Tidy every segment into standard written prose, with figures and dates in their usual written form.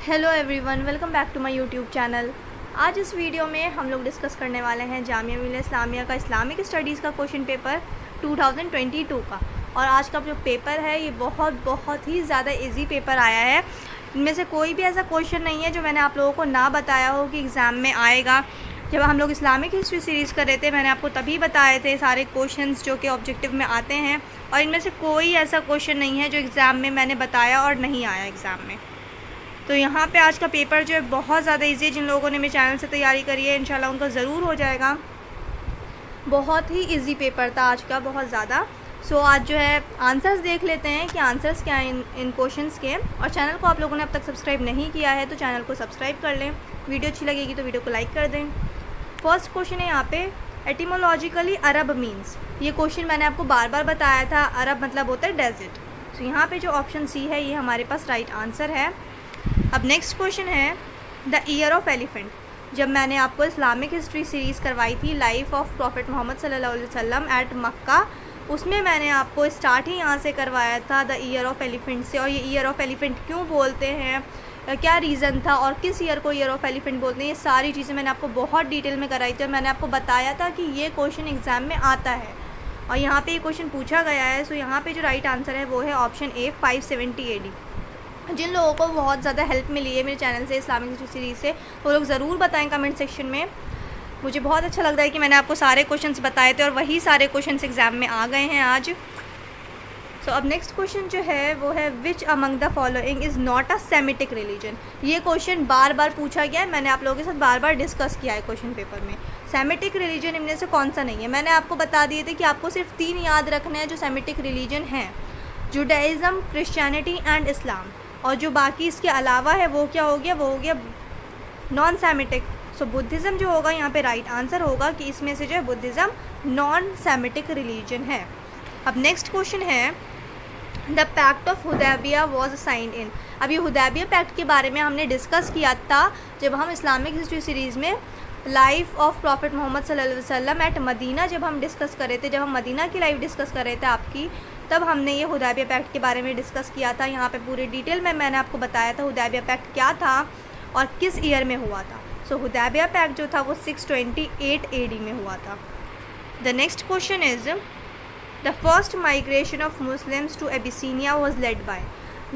Hello everyone, welcome back to my YouTube channel. आज इस video में हम लोग डिस्कस करने वाले हैं जामिया मिलिया इस्लामिया का इस्लामिक स्टडीज़ का क्वेश्चन पेपर 2022 का। और आज का जो पेपर है ये बहुत ही ज़्यादा इजी पेपर आया है। इनमें से कोई भी ऐसा क्वेश्चन नहीं है जो मैंने आप लोगों को ना बताया हो कि एग्ज़ाम में आएगा। जब हम लोग इस्लामिक हिस्ट्री सीरीज़ कर रहे थे मैंने आपको तभी बताए थे सारे क्वेश्चंस जो कि ऑब्जेक्टिव में आते हैं, और इनमें से कोई ऐसा क्वेश्चन नहीं है जो एग्ज़ाम में मैंने बताया और नहीं आया एग्ज़ाम में। तो यहाँ पे आज का पेपर जो है बहुत ज़्यादा इजी है। जिन लोगों ने मेरे चैनल से तैयारी करी है इंशाल्लाह उनका ज़रूर हो जाएगा। बहुत ही इजी पेपर था आज का, बहुत ज़्यादा। सो आज जो है आंसर्स देख लेते हैं कि आंसर्स क्या हैं इन क्वेश्चंस के। और चैनल को आप लोगों ने अब तक सब्सक्राइब नहीं किया है तो चैनल को सब्सक्राइब कर लें। वीडियो अच्छी लगेगी तो वीडियो को लाइक कर दें। फर्स्ट क्वेश्चन है यहाँ पे, एटिमोलॉजिकली अरब मीन्स। ये क्वेश्चन मैंने आपको बार बार बताया था। अरब मतलब होता है डेजर्ट। तो यहाँ पे जो ऑप्शन सी है ये हमारे पास राइट आंसर है। अब नेक्स्ट क्वेश्चन है, द ईयर ऑफ एलिफेंट। जब मैंने आपको इस्लामिक हिस्ट्री सीरीज़ करवाई थी लाइफ ऑफ प्रॉफिट मोहम्मद सल्लल्लाहु अलैहि वसल्लम एट मक्का, उसमें मैंने आपको स्टार्ट ही यहाँ से करवाया था द ईयर ऑफ एलिफेंट से। और ये ईयर ऑफ एलिफेंट क्यों बोलते हैं, क्या रीज़न था और किस ईयर को ईयर ऑफ एलिफेंट बोलते हैं, ये सारी चीज़ें मैंने आपको बहुत डिटेल में कराई थी। और मैंने आपको बताया था कि ये क्वेश्चन एग्ज़ाम में आता है और यहाँ पे ये क्वेश्चन पूछा गया है। सो यहाँ पे जो राइट आंसर है वो है ऑप्शन ए 570 AD। जिन लोगों को बहुत ज़्यादा हेल्प मिली है मेरे चैनल से इस्लामिक हिस्ट्री सीरीज़ से वो लोग ज़रूर बताएं कमेंट सेक्शन में। मुझे बहुत अच्छा लग रहा है कि मैंने आपको सारे क्वेश्चंस बताए थे और वही सारे क्वेश्चंस एग्ज़ाम में आ गए हैं आज। सो अब नेक्स्ट क्वेश्चन जो है वो है, which among the following is not a Semitic religion. ये क्वेश्चन बार बार पूछा गया है, मैंने आप लोगों के साथ बार बार डिस्कस किया है क्वेश्चन पेपर में। सेमिटिक रिलीजन इनमें से कौन सा नहीं है। मैंने आपको बता दिए थे कि आपको सिर्फ 3 याद रखने हैं जो सेमिटिक रिलीजन हैं, जुडाइज़म, क्रिश्चियनिटी एंड इस्लाम। और जो बाकी इसके अलावा है वो क्या हो गया, वो हो गया नॉन सेमिटिक। सो बुद्धिज़्म जो होगा यहाँ पे राइट आंसर होगा कि इसमें से जो है बुद्धिज़्म नॉन सेमिटिक रिलीजन है। अब नेक्स्ट क्वेश्चन है, the pact of Hudaibiya was signed in. अब ये हुदैबिया पैक्ट के बारे में हमने डिस्कस किया था जब हम इस्लामिक हिस्ट्री सीरीज़ में लाइफ ऑफ प्रॉफिट मोहम्मद सल्लल्लाहु अलैहि वसल्लम एट मदीना जब हम डिस्कस कर रहे थे, जब हम मदीना की लाइफ डिस्कस कर रहे थे आपकी, तब हमने ये हुदैबिया पैक्ट के बारे में डिस्कस किया था। यहाँ पे पूरी डिटेल में मैंने आपको बताया था हुदैबिया पैक्ट क्या था और किस ईयर में हुआ था। सो हुदैबिया पैक्ट जो था वो 628 AD में हुआ था। The next question is, the first migration of Muslims to Abyssinia was led by.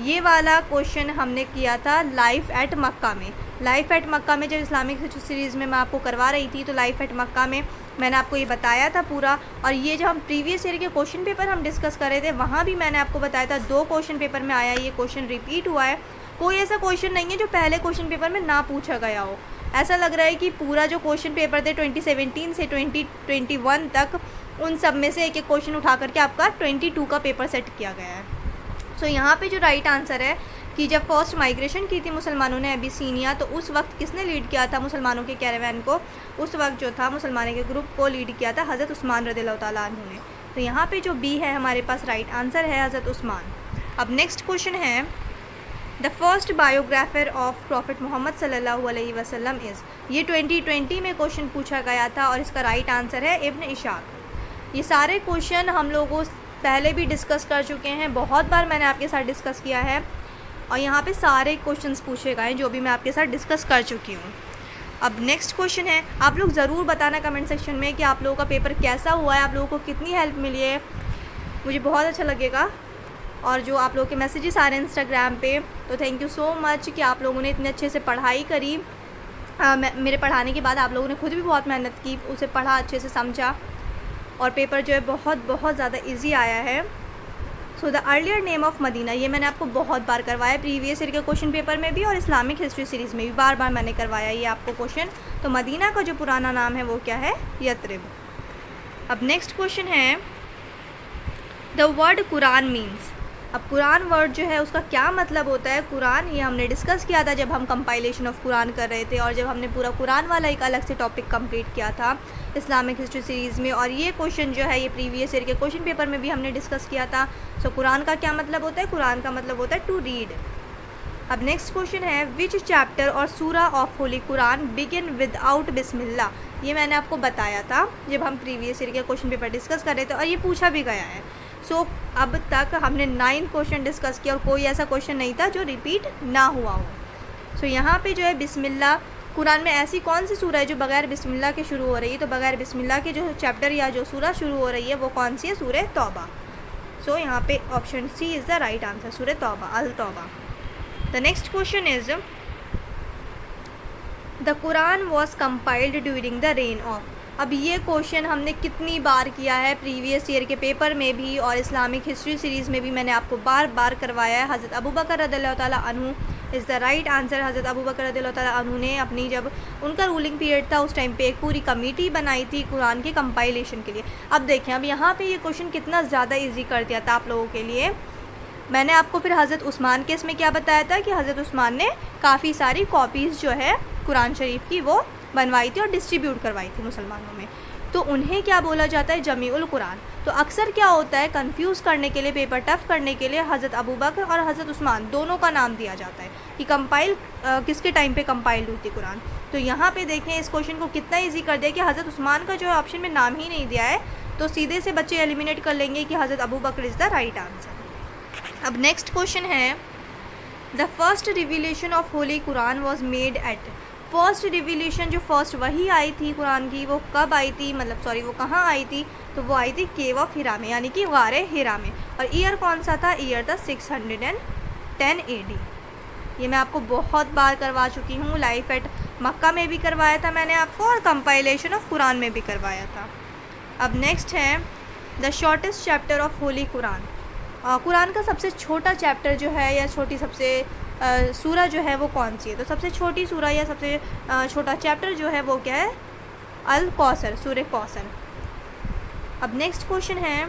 ये वाला क्वेश्चन हमने किया था लाइफ एट मक्का में। लाइफ एट मक्का में जब इस्लामिक हिस्ट्री सीरीज़ में मैं आपको करवा रही थी तो लाइफ एट मक्का में मैंने आपको ये बताया था पूरा। और ये जब हम प्रीवियस ईयर के क्वेश्चन पेपर हम डिस्कस कर रहे थे वहाँ भी मैंने आपको बताया था 2 क्वेश्चन पेपर में आया, ये क्वेश्चन रिपीट हुआ है। कोई ऐसा क्वेश्चन नहीं है जो पहले क्वेश्चन पेपर में ना पूछा गया हो। ऐसा लग रहा है कि पूरा जो क्वेश्चन पेपर थे 2017 से 2021 तक, उन सब में से एक एक क्वेश्चन उठा करके आपका 22 का पेपर सेट किया गया है। सो यहाँ पे जो राइट आंसर है कि जब फर्स्ट माइग्रेशन की थी मुसलमानों ने एबिसीनिया, तो उस वक्त किसने लीड किया था मुसलमानों के कैरावान को। उस वक्त जो था मुसलमानों के ग्रुप को लीड किया था हज़रत उस्मान रज़ियल्लाहु ताला अन्हु ने। तो यहाँ पे जो बी है हमारे पास राइट आंसर है हज़रत उस्मान। अब नेक्स्ट क्वेश्चन है, the first biographer of prophet Mohammad सल्लल्लाहु अलैहि वसल्लम इज़। ये 2020 में क्वेश्चन पूछा गया था और इसका राइट आंसर है इब्न इशाक। ये सारे क्वेश्चन हम लोगों पहले भी डिस्कस कर चुके हैं, बहुत बार मैंने आपके साथ डिस्कस किया है और यहाँ पे सारे क्वेश्चंस पूछे गए हैं जो भी मैं आपके साथ डिस्कस कर चुकी हूँ। अब नेक्स्ट क्वेश्चन है, आप लोग ज़रूर बताना कमेंट सेक्शन में कि आप लोगों का पेपर कैसा हुआ है, आप लोगों को कितनी हेल्प मिली है, मुझे बहुत अच्छा लगेगा। और जो आप लोगों के मैसेजेस आ रहे हैं इंस्टाग्राम पे, तो थैंक यू सो मच कि आप लोगों ने इतने अच्छे से पढ़ाई करी। मेरे पढ़ाने के बाद आप लोगों ने खुद भी बहुत मेहनत की, उसे पढ़ा, अच्छे से समझा और पेपर जो है बहुत ज़्यादा इजी आया है। So the earlier name of Medina, ये मैंने आपको बहुत बार करवाया, प्रीवियस ईयर के क्वेश्चन पेपर में भी और इस्लामिक हिस्ट्री सीरीज़ में भी बार बार मैंने करवाया ये आपको क्वेश्चन। तो मदीना का जो पुराना नाम है वो क्या है, यथरिब। अब नेक्स्ट क्वेश्चन है, द वर्ड कुरान मीन्स। अब कुरान वर्ड जो है उसका क्या मतलब होता है कुरान, ये हमने डिस्कस किया था जब हम कंपाइलेशन ऑफ कुरान कर रहे थे और जब हमने पूरा कुरान वाला एक अलग से टॉपिक कंप्लीट किया था इस्लामिक हिस्ट्री सीरीज़ में। और ये क्वेश्चन जो है ये प्रीवियस ईयर के क्वेश्चन पेपर में भी हमने डिस्कस किया था। सो कुरान का क्या मतलब होता है, कुरान का मतलब होता है टू रीड। अब नेक्स्ट क्वेश्चन है, विच चैप्टर और सूरा of holy Quran begin without बिस्मिल्लाह। ये मैंने आपको बताया था जब हम प्रीवियस ईयर के क्वेश्चन पेपर डिस्कस कर रहे थे और ये पूछा भी गया है। सो अब तक हमने 9 क्वेश्चन डिस्कस किया और कोई ऐसा क्वेश्चन नहीं था जो रिपीट ना हुआ हो। सो यहाँ पे जो है बिस्मिल्लाह, कुरान में ऐसी कौन सी सूरा है जो बग़ैर बिस्मिल्लाह के शुरू हो रही है? तो बग़ैर बिस्मिल्लाह के जो चैप्टर या जो सूरा शुरू हो रही है वो कौन सी है? सूरह तौबा। सो यहाँ पे option C is the right answer, Surah Tauba, Al Tauba. The next question is the Quran was compiled during the reign of. अब ये क्वेश्चन हमने कितनी बार किया है, प्रीवियस ईयर के पेपर में भी और इस्लामिक हिस्ट्री सीरीज़ में भी मैंने आपको बार बार करवाया है। हज़रत अबू बकर रज़ियल्लाहु ताला अन्हु इज़ द राइट आंसर। हज़रत अबू बकर रज़ियल्लाहु ताला अन्हु ने अपनी, जब उनका रूलिंग पीरियड था, उस टाइम पे एक पूरी कमेटी बनाई थी कुरान के कंपाइलेशन के लिए। अब देखें, अब यहाँ पे ये क्वेश्चन कितना ज़्यादा ईजी कर दिया था आप लोगों के लिए। मैंने आपको फिर हज़रत उस्मान के इसमें क्या बताया था कि हज़रत उस्मान ने काफ़ी सारी कॉपीज़ जो है कुरान शरीफ की वो बनवाई थी और डिस्ट्रीब्यूट करवाई थी मुसलमानों में। तो उन्हें क्या बोला जाता है? जमीउल कुरान। तो अक्सर क्या होता है, कंफ्यूज करने के लिए, पेपर टफ करने के लिए हज़रत अबू बकर और हज़रत उस्मान दोनों का नाम दिया जाता है कि कंपाइल किसके टाइम पे कंपाइल हुई थी कुरान। तो यहाँ पे देखें इस क्वेश्चन को कितना ईजी कर दिया कि हज़रत उस्मान का जो है ऑप्शन में नाम ही नहीं दिया है, तो सीधे से बच्चे एलिमिनेट कर लेंगे कि हज़रत अबू बकर इज़ द राइट आंसर। अब नेक्स्ट क्वेश्चन है, the first revelation of holy Quran was made at. First revelation जो फर्स्ट वही आई थी कुरान की, वो कब आई थी, मतलब सॉरी वो कहाँ आई थी? तो वो आई थी केव ऑफ हिरा में, यानी कि गारे हिरा में। और ईयर कौन सा था? ईयर था 610 AD। ये मैं आपको बहुत बार करवा चुकी हूँ, लाइफ एट मक्का में भी करवाया था मैंने आपको और कंपाइलेशन ऑफ कुरान में भी करवाया था। अब नेक्स्ट है the shortest chapter of holy Quran. Quran का सबसे छोटा चैप्टर जो है या छोटी सबसे सूरा जो है वो कौन सी है? तो सबसे छोटी सूरा या सबसे छोटा चैप्टर जो है वो क्या है? अल कौसर, सूरह कौसर। अब नेक्स्ट क्वेश्चन है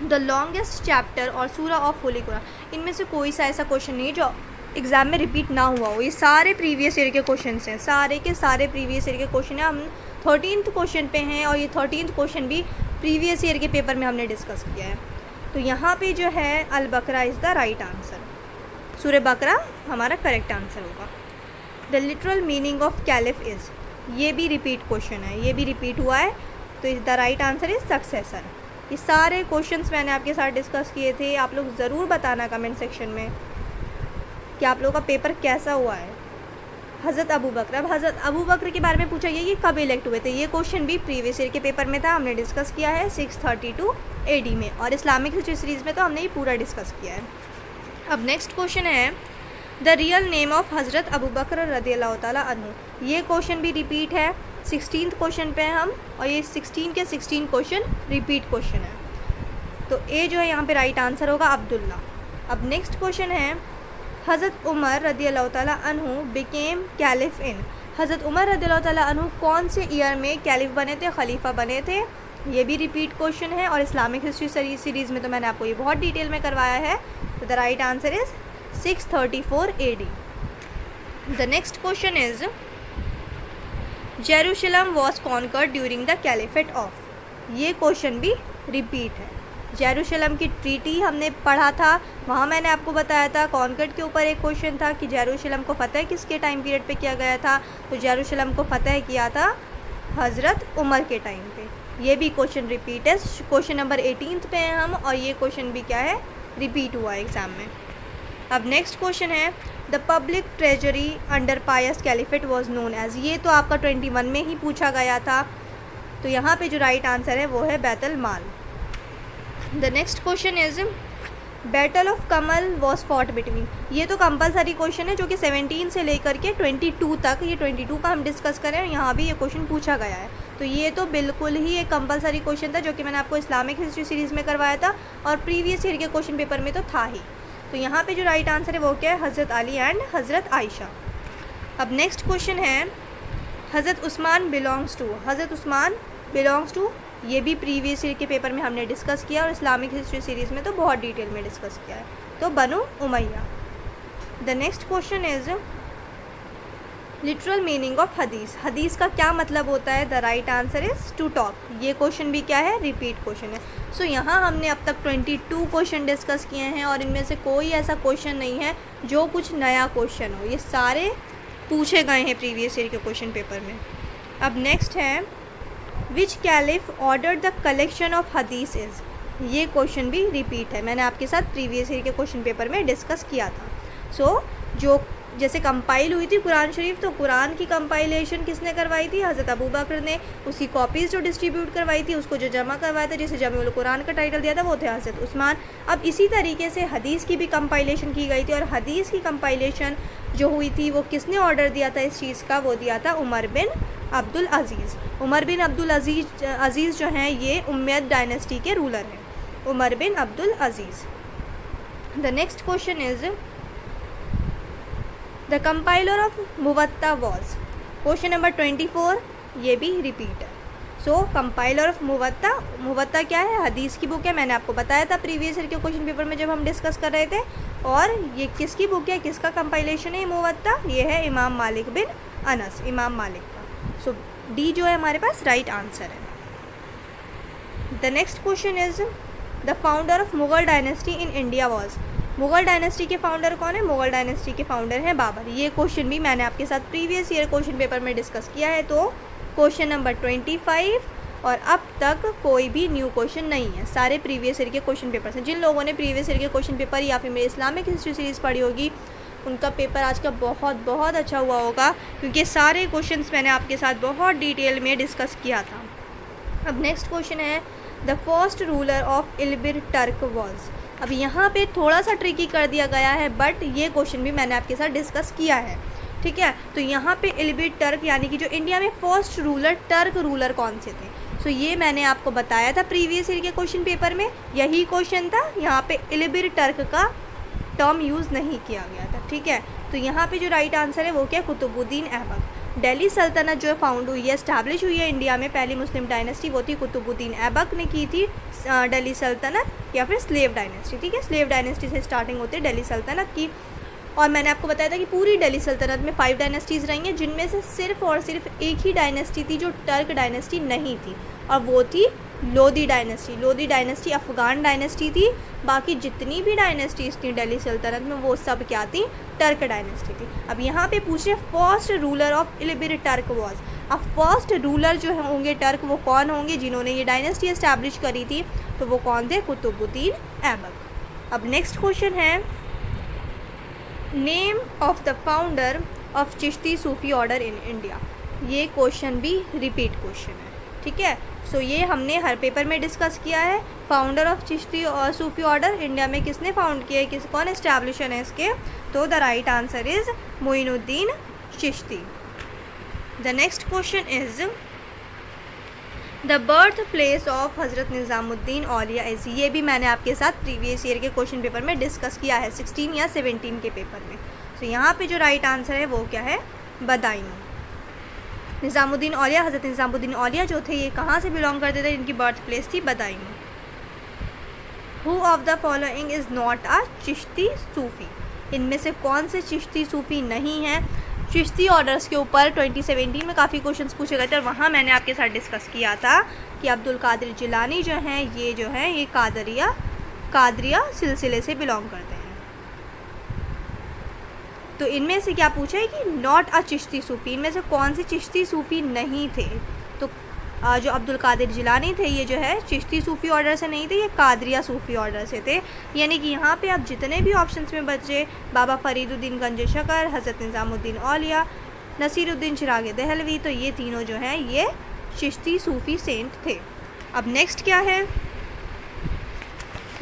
द लॉन्गेस्ट चैप्टर और सूरा ऑफ होली कुरान। इनमें से कोई सा ऐसा क्वेश्चन नहीं जो एग्ज़ाम में रिपीट ना हुआ हो। ये सारे प्रीवियस ईयर के क्वेश्चन हैं, सारे के सारे प्रीवियस ईयर के क्वेश्चन हैं। हम 13th क्वेश्चन पे हैं और ये 13th क्वेश्चन भी प्रीवियस ईयर के पेपर में हमने डिस्कस किया है। तो यहाँ पे जो है अल बकरा इज़ द राइट आंसर, सूरह बकरा हमारा करेक्ट आंसर होगा। The literal meaning of caliph is, ये भी रिपीट क्वेश्चन है, ये भी रिपीट हुआ है, तो is the right answer is successor. ये सारे क्वेश्चंस मैंने आपके साथ डिस्कस किए थे। आप लोग ज़रूर बताना कमेंट सेक्शन में कि आप लोगों का पेपर कैसा हुआ है। हज़रत अबू बकर, अब हज़रत अबू बकर के बारे में पूछा गया कि कब इलेक्ट हुए थे। ये क्वेश्चन भी प्रीवियस ईयर के पेपर में था, हमने डिस्कस किया है 632 AD में, और इस्लामिक हिस्ट्री सीरीज़ में तो हमने ये पूरा डिस्कस किया है। अब नेक्स्ट क्वेश्चन है द रियल नेम ऑफ हज़रत अबू बकर रज़ियल्लाहु ताला अन्हु। ये क्वेश्चन भी रिपीट है, 16th क्वेश्चन पे हैं हम, और ये 16 के 16 क्वेश्चन रिपीट क्वेश्चन है। तो ए जो है यहाँ पे राइट आंसर होगा अब्दुल्ला। अब नेक्स्ट क्वेश्चन है हज़रत उमर रज़ियल्लाहु ताला अन्हु बिकेम कैलिफ इन। हज़रत उमर रज़ियल्लाहु ताला अन्हु कौन से ईयर में कैलिफ बने थे, खलीफा बने थे? ये भी रिपीट क्वेश्चन है, और इस्लामिक हिस्ट्री सीरीज़ में तो मैंने आपको ये बहुत डिटेल में करवाया है। तो the right answer is 634 AD। The next question is Jerusalem was conquered during the caliphate of. ये क्वेश्चन भी रिपीट है। जेरूशलम की ट्रीटी हमने पढ़ा था, वहाँ मैंने आपको बताया था कॉन्कर्ड के ऊपर एक क्वेश्चन था कि जेरूशलम को फ़तह किसके टाइम पीरियड पे किया गया था। तो जेरूशलम को फ़तह किया था हज़रत उमर के टाइम पे। ये भी क्वेश्चन रिपीट है, क्वेश्चन नंबर 18th पे हैं हम, और ये क्वेश्चन भी क्या है, रिपीट हुआ है एग्ज़ाम में। अब नेक्स्ट क्वेश्चन है the public treasury under pious caliphate was known as. ये तो आपका 21 में ही पूछा गया था, तो यहाँ पे जो राइट आंसर है वो है बैतुल माल। The next question is battle of Kamal was fought between. ये तो कंपलसरी क्वेश्चन है जो कि 17 से लेकर के 22 तक, ये 22 का हम डिस्कस करें, और यहाँ भी ये क्वेश्चन पूछा गया है। तो ये तो बिल्कुल ही एक कंपलसरी क्वेश्चन था जो कि मैंने आपको इस्लामिक हिस्ट्री सीरीज़ में करवाया था, और प्रीवियस ईयर के क्वेश्चन पेपर में तो था ही। तो यहाँ पे जो राइट आंसर है वो क्या है, हज़रत अली एंड हज़रत आयशा। अब नेक्स्ट क्वेश्चन है हज़रत उस्मान बिलोंग्स टू। हज़रत उस्मान बिलोंग्स टू, ये भी प्रीवियस ईयर के पेपर में हमने डिस्कस किया, और इस्लामिक हिस्ट्री सीरीज़ में तो बहुत डिटेल में डिस्कस किया है। तो Banu Umayya. The next question is literal meaning of Hadith. हदीस का क्या मतलब होता है? The right answer is to talk. ये क्वेश्चन भी क्या है, रिपीट क्वेश्चन है। सो यहाँ हमने अब तक 22 क्वेश्चन डिस्कस किए हैं, और इनमें से कोई ऐसा क्वेश्चन नहीं है जो कुछ नया क्वेश्चन हो। ये सारे पूछे गए हैं प्रीवियस ईयर के क्वेश्चन पेपर में। अब नेक्स्ट है which caliph order the collection of Hadith is. ये क्वेश्चन भी रिपीट है, मैंने आपके साथ प्रीवियस ईयर के क्वेश्चन पेपर में डिस्कस किया था। सो जो जैसे कंपाइल हुई थी कुरान शरीफ, तो कुरान की कंपाइलेशन किसने करवाई थी? हज़रत अबू बकर ने। उसकी कॉपीज़ जो डिस्ट्रीब्यूट करवाई थी, उसको जो जमा करवाया था, जिसे जमीउल कुरान का टाइटल दिया था, वो थे हज़रत उस्मान। अब इसी तरीके से हदीस की भी कंपाइलेशन की गई थी, और हदीस की कंपाइलेशन जो हुई थी वो किसने ऑर्डर दिया था इस चीज़ का? वो दिया था उमर बिन अब्दुल अज़ीज़। उमर बिन अब्दुल अज़ीज़ जो हैं ये उम्मयद डायनेस्टी के रूलर हैं, Umar bin Abdul Aziz. The next question is the compiler of Muwatta was. Question number 24, ये भी रिपीट है। सो कंपाइलर ऑफ मुवत्ता, मुवत्ता क्या है? हदीस की बुक है, मैंने आपको बताया था प्रीवियस ईयर के क्वेश्चन पेपर में जब हम डिस्कस कर रहे थे। और ये किसकी बुक है, किसका कंपाइलेशन है मुवत्ता? ये है इमाम मालिक बिन अनस, इमाम मालिक का। सो डी जो है हमारे पास राइट आंसर है। The next question is the founder of Mughal dynasty in India was. Mughal dynasty के फाउंडर कौन है? मुगल डायनेस्टी के फाउंडर हैं बाबर। ये क्वेश्चन भी मैंने आपके साथ प्रीवियस ईयर क्वेश्चन पेपर में डिस्कस किया है। तो क्वेश्चन नंबर 25, और अब तक कोई भी न्यू क्वेश्चन नहीं है, सारे प्रीवियस ईयर के क्वेश्चन पेपर हैं। जिन लोगों ने प्रीवियस ईयर के क्वेश्चन पेपर या फिर मेरी इस्लामिक हिस्ट्री सीरीज़ पढ़ी होगी, उनका पेपर आज का बहुत बहुत अच्छा हुआ होगा, क्योंकि सारे क्वेश्चंस मैंने आपके साथ बहुत डिटेल में डिस्कस किया था। अब नेक्स्ट क्वेश्चन है the first ruler of Ilbari Turk was. अब यहाँ पे थोड़ा सा ट्रिकी कर दिया गया है, बट ये क्वेश्चन भी मैंने आपके साथ डिस्कस किया है, ठीक है। तो यहाँ पे इल्बिर टर्क यानी कि जो इंडिया में फर्स्ट रूलर, टर्क रूलर कौन से थे? सो ये मैंने आपको बताया था प्रीवियस ईयर के क्वेश्चन पेपर में, यही क्वेश्चन था। यहाँ पे इल्बिर टर्क का टर्म यूज़ नहीं किया गया था, ठीक है। तो यहाँ पे जो राइट आंसर है वो क्या? कुतुबुद्दीन ऐबक। दिल्ली सल्तनत जो फाउंड हुई है, इस्टेब्लिश हुई है इंडिया में, पहली मुस्लिम डायनेस्टी वो थी कुतुबुद्दीन ऐबक ने की थी दिल्ली सल्तनत, या फिर स्लेव डायनेस्टी, ठीक है। स्लेव डायनेस्टी से स्टार्टिंग होती है दिल्ली सल्तनत की। और मैंने आपको बताया था कि पूरी दिल्ली सल्तनत में 5 डायनेस्टीज़ रही हैं, जिनमें से सिर्फ और सिर्फ एक ही डायनेस्टी थी जो टर्क डायनेस्टी नहीं थी, और वो थी Lodi dynasty. Lodi dynasty Afghan dynasty थी। बाकी जितनी भी डायनेस्टीज़ थी दिल्ली सल्तनत में, वो सब क्या थी? टर्क डायनेस्टी थी। अब यहाँ पे पूछे first ruler of Ilbari Turk was. अब फर्स्ट रूलर जो होंगे टर्क, वो कौन होंगे जिन्होंने ये डायनेस्टी एस्टैब्लिश करी थी? तो वो कौन थे? कुतुबुद्दीन ऐबक। अब नेक्स्ट क्वेश्चन है name of the founder of Chishti Sufi order in India. ये क्वेश्चन भी रिपीट क्वेश्चन है, ठीक है। सो ये हमने हर पेपर में डिस्कस किया है। फाउंडर ऑफ चिश्ती और सूफी ऑर्डर इंडिया में किसने फाउंड किया है, कौन एस्टैब्लिशन है इसके? तो the right answer is Moinuddin Chishti. The next question is the birth place of Hazrat Nizamuddin Auliya is. ये भी मैंने आपके साथ प्रीवियस ईयर के क्वेश्चन पेपर में डिस्कस किया है, 16 या 17 के पेपर में। तो यहाँ पे जो राइट आंसर है वो क्या है? बदायूं। निज़ामुद्दीन औलिया, हज़रत निज़ामुद्दीन औलिया जो थे, ये कहाँ से बिलोंग करते थे? इनकी बर्थ प्लेस थी Badaun. Who of the following is not a Chishti Sufi. इनमें से कौन से चिश्ती सूफ़ी नहीं हैं? चिश्ती ऑर्डर्स के ऊपर 2017 में काफ़ी क्वेश्चंस पूछे गए थे, और वहाँ मैंने आपके साथ डिस्कस किया था कि अब्दुल कादिर जिलानी जो हैं, ये कादरिया सिलसिले से बिलोंग करते हैं। तो इनमें से क्या पूछा है कि नॉट अ चिश्ती सूफ़ी, इनमें से कौन से चिश्ती सूफ़ी नहीं थे? तो जो अब्दुल कादिर जिलानी थे, ये जो है चिश्ती सूफ़ी ऑर्डर से नहीं थे, ये कादरिया सूफ़ी ऑर्डर से थे। यानी कि यहाँ पे अब जितने भी ऑप्शंस में बचे, बाबा फरीदुद्दीन गंज शकर, हज़रत निज़ामुद्दीन औलिया, नसीरुद्दीन चिराग दहलवी, तो ये तीनों जो हैं ये चिश्ती सूफ़ी सेंट थे। अब नेक्स्ट क्या है?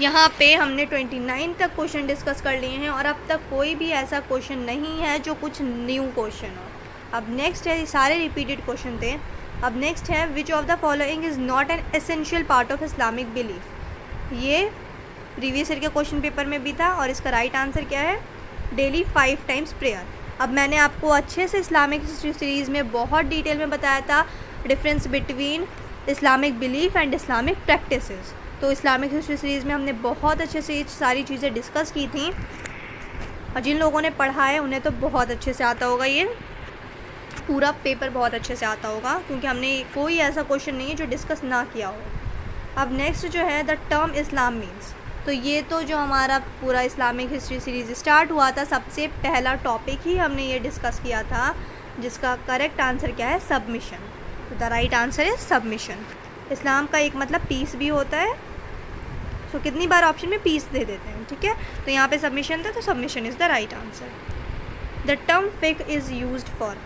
यहाँ पे हमने 29 तक क्वेश्चन डिस्कस कर लिए हैं, और अब तक कोई भी ऐसा क्वेश्चन नहीं है जो कुछ न्यू क्वेश्चन हो। अब नेक्स्ट है, सारे रिपीटेड क्वेश्चन थे। अब नेक्स्ट है which of the following is not an essential part of Islamic belief. ये प्रीवियस ईयर के क्वेश्चन पेपर में भी था, और इसका राइट आंसर क्या है? Daily 5 times prayer. अब मैंने आपको अच्छे से इस्लामिक हिस्ट्री सीरीज़ में बहुत डिटेल में बताया था difference between Islamic belief and Islamic practices. तो इस्लामिक हिस्ट्री सीरीज़ में हमने बहुत अच्छे से ये सारी चीज़ें डिस्कस की थी, और जिन लोगों ने पढ़ा है उन्हें तो बहुत अच्छे से आता होगा, ये पूरा पेपर बहुत अच्छे से आता होगा, क्योंकि हमने कोई ऐसा क्वेश्चन नहीं है जो डिस्कस ना किया हो। अब नेक्स्ट जो है द टर्म इस्लाम मीन्स। तो ये तो जो हमारा पूरा इस्लामिक हिस्ट्री सीरीज़ स्टार्ट हुआ था, सबसे पहला टॉपिक ही हमने ये डिस्कस किया था, जिसका करेक्ट आंसर क्या है? सबमिशन। तो द राइट आंसर है सबमिशन। इस्लाम का एक मतलब पीस भी होता है, तो कितनी बार ऑप्शन में पीस दे देते हैं, ठीक है। तो यहाँ पे सबमिशन था, तो submission is the right answer. The term fiqh is used for,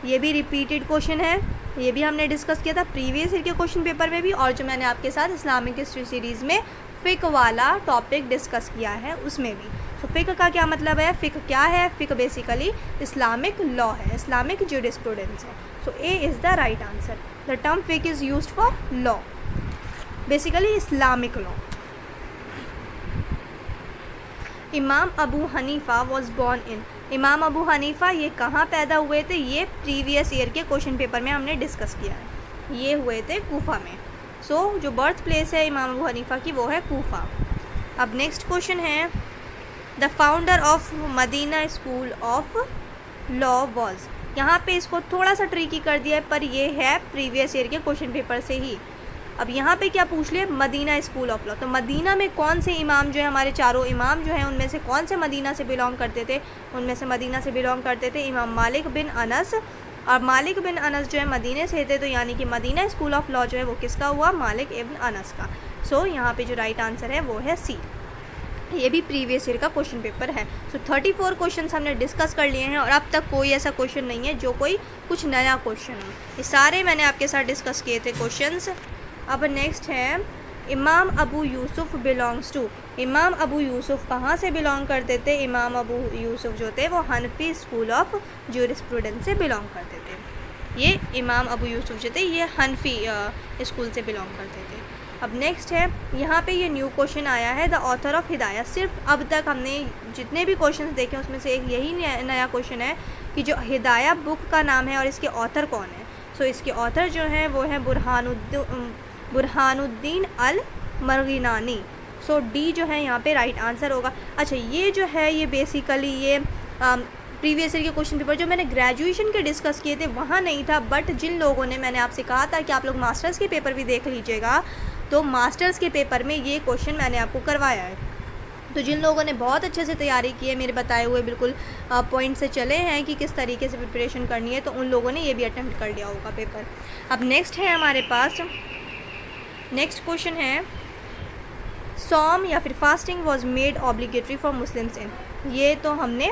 ये भी रिपीटेड क्वेश्चन है, ये भी हमने डिस्कस किया था प्रीवियस ईयर के क्वेश्चन पेपर में भी, और जो मैंने आपके साथ इस्लामिक हिस्ट्री सीरीज़ में फ़िक़्ह वाला टॉपिक डिस्कस किया है उसमें भी। तो फ़िक़्ह का क्या मतलब है, फ़िक़्ह क्या है, फ़िक़्ह बेसिकली इस्लामिक लॉ है, इस्लामिक जुरिस्प्रूडेंस है। So A is the right answer. The term fiqh is used for law, basically Islamic law. Imam Abu Hanifa was born in, Imam Abu Hanifa ये कहाँ पैदा हुए थे, ये प्रीवियस ईयर के question paper में हमने डिस्कस किया है, ये हुए थे कूफा में। सो जो बर्थ प्लेस है इमाम अबू हनीफ़ा की वो है कूफा। अब नेक्स्ट क्वेश्चन है, the founder of Medina school of law was, यहाँ पे इसको थोड़ा सा ट्रिकी कर दिया है पर ये है प्रीवियस ईयर के क्वेश्चन पेपर से ही। अब यहाँ पे क्या पूछ लिया, मदीना स्कूल ऑफ लॉ, तो मदीना में कौन से इमाम जो है, हमारे चारों इमाम जो हैं उनमें से कौन से मदीना से बिलोंग करते थे, उनमें से मदीना से बिलोंग करते थे इमाम मालिक बिन अनस, और मालिक बिन अनस जो है मदीने से थे, तो यानी कि मदीना स्कूल ऑफ लॉ जो है वो किसका हुआ, मालिक इब्न अनस का। सो यहाँ पे जो राइट आंसर है वो है सी, ये भी प्रीवियस ईयर का क्वेश्चन पेपर है। सो 34 क्वेश्चंस हमने डिस्कस कर लिए हैं और अब तक कोई ऐसा क्वेश्चन नहीं है जो कोई कुछ नया क्वेश्चन हो, ये सारे मैंने आपके साथ डिस्कस किए थे क्वेश्चंस। अब नेक्स्ट है, इमाम अबू यूसुफ बिलोंग्स टू, इमाम अबू यूसुफ कहाँ से बिलोंग करते थे, इमाम अबू यूसुफ जो थे वो हनफी स्कूल ऑफ ज्यूरिस्प्रूडेंस से बिलोंग करते थे। ये इमाम अबू यूसुफ जो थे ये हनफी स्कूल से बिलोंग करते थे। अब नेक्स्ट है, यहाँ पे ये न्यू क्वेश्चन आया है, द ऑथर ऑफ हिदाया। सिर्फ अब तक हमने जितने भी क्वेश्चंस देखे उसमें से एक यही नया क्वेश्चन है कि जो हिदाया बुक का नाम है और इसके ऑथर कौन है। सो इसके ऑथर जो हैं वो हैं बुरहानुद्दीन अल मरगिनानी। सो डी जो है यहाँ पे राइट आंसर होगा। अच्छा, ये जो है ये बेसिकली ये प्रीवियस ईयर के क्वेश्चन पेपर जो मैंने ग्रेजुएशन के डिस्कस किए थे वहाँ नहीं था, बट जिन लोगों ने, मैंने आपसे कहा था कि आप लोग मास्टर्स के पेपर भी देख लीजिएगा, तो मास्टर्स के पेपर में ये क्वेश्चन मैंने आपको करवाया है। तो जिन लोगों ने बहुत अच्छे से तैयारी की है, मेरे बताए हुए बिल्कुल पॉइंट से चले हैं कि किस तरीके से प्रिपरेशन करनी है, तो उन लोगों ने ये भी अटेम्प्ट कर लिया होगा पेपर। अब नेक्स्ट है हमारे पास, नेक्स्ट क्वेश्चन है, सौम या फिर fasting was made obligatory for Muslims in, ये तो हमने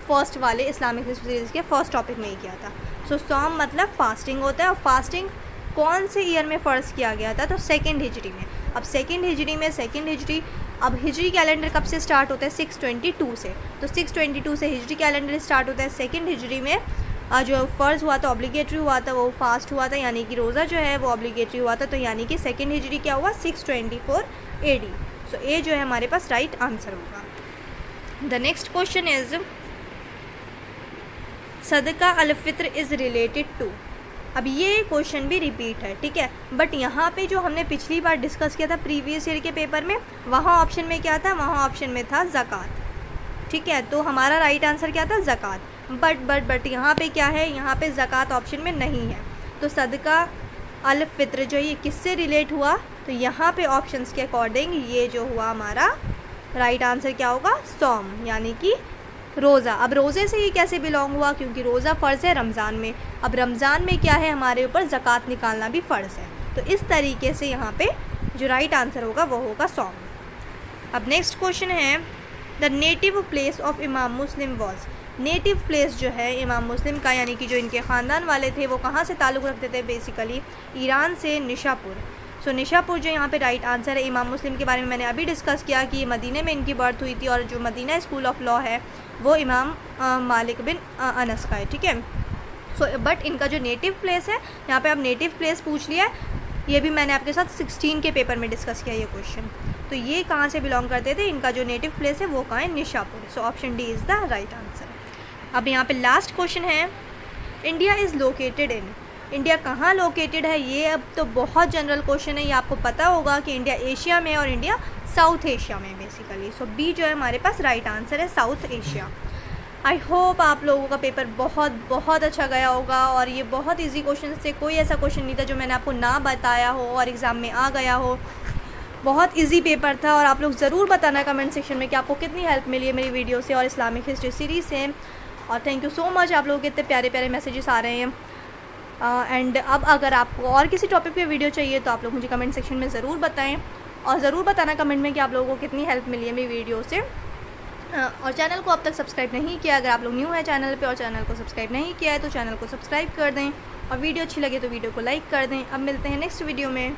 फर्स्ट वाले इस्लामिक हिस्ट्री सीरीज़ के फर्स्ट टॉपिक में ही किया था। सो सौम मतलब फास्टिंग होता है, और फास्टिंग कौन से ईयर में फ़र्ज़ किया गया था, तो सेकेंड हिजरी में। अब सेकेंड हिजरी अब हिजरी कैलेंडर कब से स्टार्ट होता है, 622 से, तो 622 से हिजरी कैलेंडर स्टार्ट होता है। सेकेंड हिजरी में जो फ़र्ज़ हुआ था, ऑब्लिगेटरी हुआ था, वो फास्ट हुआ था, यानी कि रोज़ा जो है वो ऑब्लिगेटरी हुआ था, तो यानी कि सेकेंड हिजरी क्या हुआ, 624 AD। सो ए जो है हमारे पास राइट आंसर होगा। द नेक्स्ट क्वेश्चन इज़, सदका al Fitr is related to. अब ये क्वेश्चन भी रिपीट है, ठीक है, बट यहाँ पे जो हमने पिछली बार डिस्कस किया था प्रीवियस ईयर के पेपर में, वहाँ ऑप्शन में क्या था, वहाँ ऑप्शन में था ज़कात, ठीक है, तो हमारा राइट आंसर क्या था, ज़कात। बट यहाँ पे क्या है, यहाँ पे ज़कात ऑप्शन में नहीं है, तो सदका अल फित्र जो ये किससे रिलेट हुआ, तो यहाँ पे ऑप्शंस के अकॉर्डिंग ये जो हुआ हमारा राइट आंसर क्या होगा, सौम, यानी कि रोज़ा। अब रोज़े से ये कैसे बिलोंग हुआ, क्योंकि रोज़ा फ़र्ज़ है रमज़ान में, अब रमज़ान में क्या है, हमारे ऊपर ज़कात निकालना भी फ़र्ज़ है, तो इस तरीके से यहाँ पे जो राइट आंसर होगा वो होगा सौम। अब नेक्स्ट क्वेश्चन है, द नेटिव प्लेस ऑफ इमाम मुस्लिम वॉज, नेटिव प्लेस जो है इमाम मुस्लिम का, यानी कि जो इनके ख़ानदान वाले थे वो कहाँ से ताल्लुक़ रखते थे, बेसिकली ईरान से, निशापुर। सो निशापुर जो यहाँ पे राइट आंसर है। इमाम मुस्लिम के बारे में मैंने अभी डिस्कस किया कि मदीने में इनकी बर्थ हुई थी, और जो मदीना स्कूल ऑफ लॉ है वो इमाम मालिक बिन अनस का है, ठीक है। सो बट इनका जो नेटिव प्लेस है, यहाँ पे अब नेटिव प्लेस पूछ लिया है, ये भी मैंने आपके साथ 16 के पेपर में डिस्कस किया ये क्वेश्चन। तो ये कहाँ से बिलोंग करते थे, इनका जो नेटिव प्लेस है वो कहाँ है, Nishapur. So option D is the right answer. अब यहाँ पे लास्ट क्वेश्चन है, India is located in, India कहाँ लोकेटेड है, ये अब तो बहुत जनरल क्वेश्चन है, ये आपको पता होगा कि इंडिया एशिया में और इंडिया साउथ एशिया में बेसिकली। सो बी जो है हमारे पास राइट आंसर है, साउथ एशिया। आई होप आप लोगों का पेपर बहुत अच्छा गया होगा, और ये बहुत इजी क्वेश्चन थे, कोई ऐसा क्वेश्चन नहीं था जो मैंने आपको ना बताया हो और एग्ज़ाम में आ गया हो। बहुत इजी पेपर था, और आप लोग ज़रूर बताना कमेंट सेक्शन में कि आपको कितनी हेल्प मिली है मेरी वीडियो से और इस्लामिक हिस्ट्री सीरीज़ से। और थैंक यू सो मच, आप लोगों के इतने प्यारे प्यारे मैसेजेस आ रहे हैं। एंड अब अगर आपको और किसी टॉपिक पे वीडियो चाहिए तो आप लोग मुझे कमेंट सेक्शन में ज़रूर बताएं, और ज़रूर बताना कमेंट में कि आप लोगों को कितनी हेल्प मिली है मेरी वीडियो से। और चैनल को अब तक सब्सक्राइब नहीं किया, अगर आप लोग न्यू हैं चैनल पे और चैनल को सब्सक्राइब नहीं किया है तो चैनल को सब्सक्राइब कर दें, और वीडियो अच्छी लगे तो वीडियो को लाइक कर दें। अब मिलते हैं नेक्स्ट वीडियो में।